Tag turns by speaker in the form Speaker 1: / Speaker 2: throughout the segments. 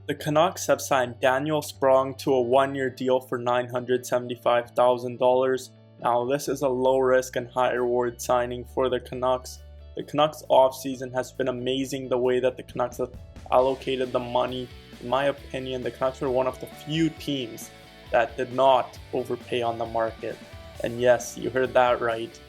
Speaker 1: The Canucks have signed Daniel Sprong to a one-year deal for $975,000. Now, this is a low-risk and high-reward signing for the Canucks. The Canucks offseason has been amazing the way that the Canucks have allocated the money. In my opinion, the Canucks were one of the few teams that did not overpay on the market. And yes, you heard that right.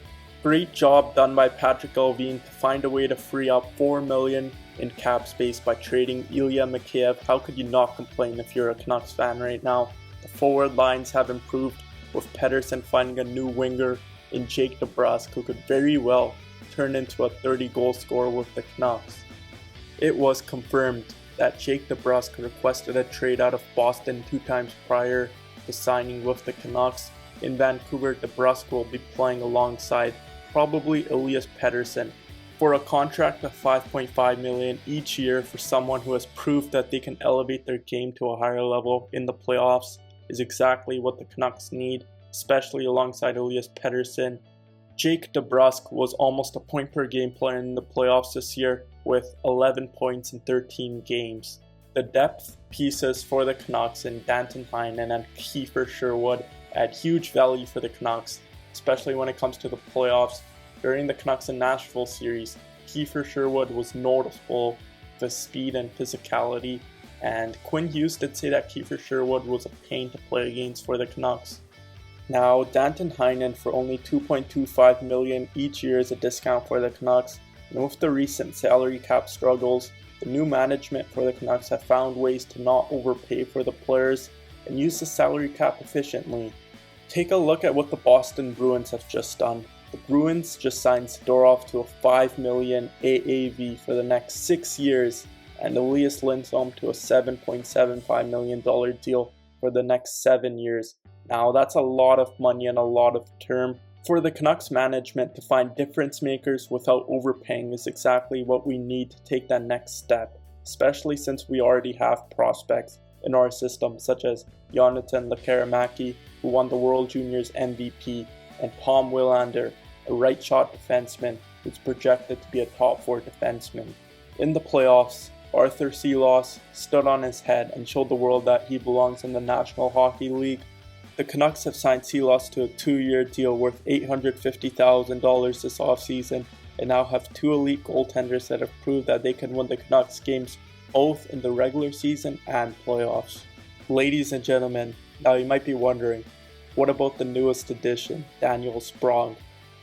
Speaker 1: Great job done by Patrick Allvin to find a way to free up $4 million in cap space by trading Ilya Mikheyev. How could you not complain if you're a Canucks fan right now? The forward lines have improved, with Pettersson finding a new winger in Jake Debrusk, who could very well turn into a 30-goal scorer with the Canucks. It was confirmed that Jake Debrusk requested a trade out of Boston 2 times prior to signing with the Canucks. In Vancouver, Debrusk will be playing alongside probably Elias Pettersson for a contract of $5.5 million each year for someone who has proved that they can elevate their game to a higher level in the playoffs is exactly what the Canucks need, especially alongside Elias Pettersson. Jake Debrusk was almost a point per game player in the playoffs this year with 11 points in 13 games. The depth pieces for the Canucks in Danton, Heinen and Kiefer Sherwood add huge value for the Canucks, especially when it comes to the playoffs. During the Canucks and Nashville series, Kiefer Sherwood was noticeable for his speed and physicality, and Quinn Hughes did say that Kiefer Sherwood was a pain to play against for the Canucks. Now, Danton Heinen for only $2.25 million each year is a discount for the Canucks, and with the recent salary cap struggles, the new management for the Canucks have found ways to not overpay for the players and use the salary cap efficiently. Take a look at what the Boston Bruins have just done. The Bruins just signed Zadorov to a $5 million AAV for the next 6 years, and Elias Lindholm to a $7.75 million deal for the next 7 years. Now, that's a lot of money and a lot of term. For the Canucks management to find difference makers without overpaying is exactly what we need to take that next step, especially since we already have prospects in our system such as Jonathan Lekkerimäki, who won the World Juniors MVP, and Tom Willander, a right-shot defenseman who's projected to be a top 4 defenseman. In the playoffs, Arthur Silos stood on his head and showed the world that he belongs in the National Hockey League. The Canucks have signed Silos to a 2-year deal worth $850,000 this offseason and now have 2 elite goaltenders that have proved that they can win the Canucks games both in the regular season and playoffs. Ladies and gentlemen, now you might be wondering, what about the newest addition, Daniel Sprong?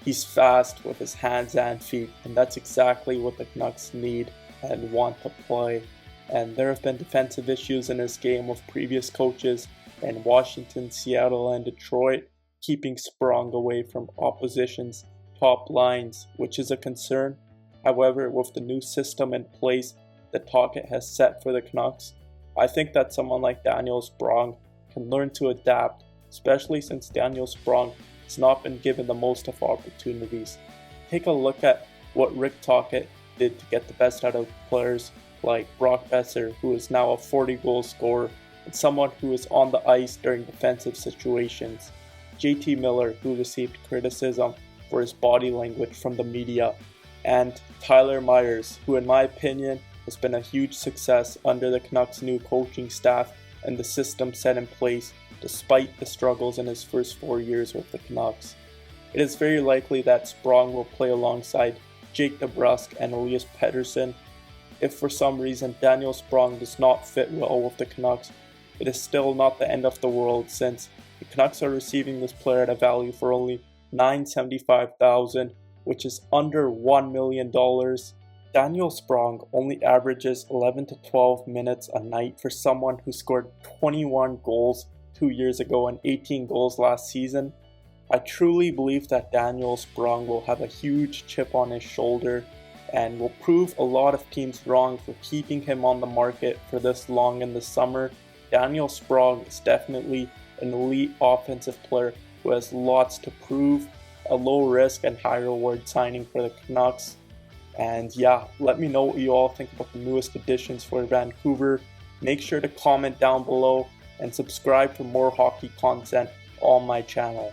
Speaker 1: He's fast with his hands and feet, and that's exactly what the Canucks need and want to play. And there have been defensive issues in his game with previous coaches in Washington, Seattle, and Detroit, keeping Sprong away from opposition's top lines, which is a concern. However, with the new system in place that Tocchet has set for the Canucks, I think that someone like Daniel Sprong can learn to adapt, especially since Daniel Sprong has not been given the most of opportunities. Take a look at what Rick Tocchet did to get the best out of players like Brock Besser, who is now a 40-goal scorer, and someone who is on the ice during defensive situations. JT Miller, who received criticism for his body language from the media, and Tyler Myers, who in my opinion has been a huge success under the Canucks' new coaching staff and the system set in place despite the struggles in his first 4 years with the Canucks. It is very likely that Sprong will play alongside Jake Debrusk and Elias Pettersson. If for some reason Daniel Sprong does not fit well with the Canucks, it is still not the end of the world, since the Canucks are receiving this player at a value for only $975,000, which is under $1 million. Daniel Sprong only averages 11 to 12 minutes a night for someone who scored 21 goals 2 years ago and 18 goals last season. I truly believe that Daniel Sprong will have a huge chip on his shoulder and will prove a lot of teams wrong for keeping him on the market for this long in the summer. Daniel Sprong is definitely an elite offensive player who has lots to prove, a low risk and high reward signing for the Canucks. And yeah, let me know what you all think about the newest additions for Vancouver. Make sure to comment down below and subscribe for more hockey content on my channel.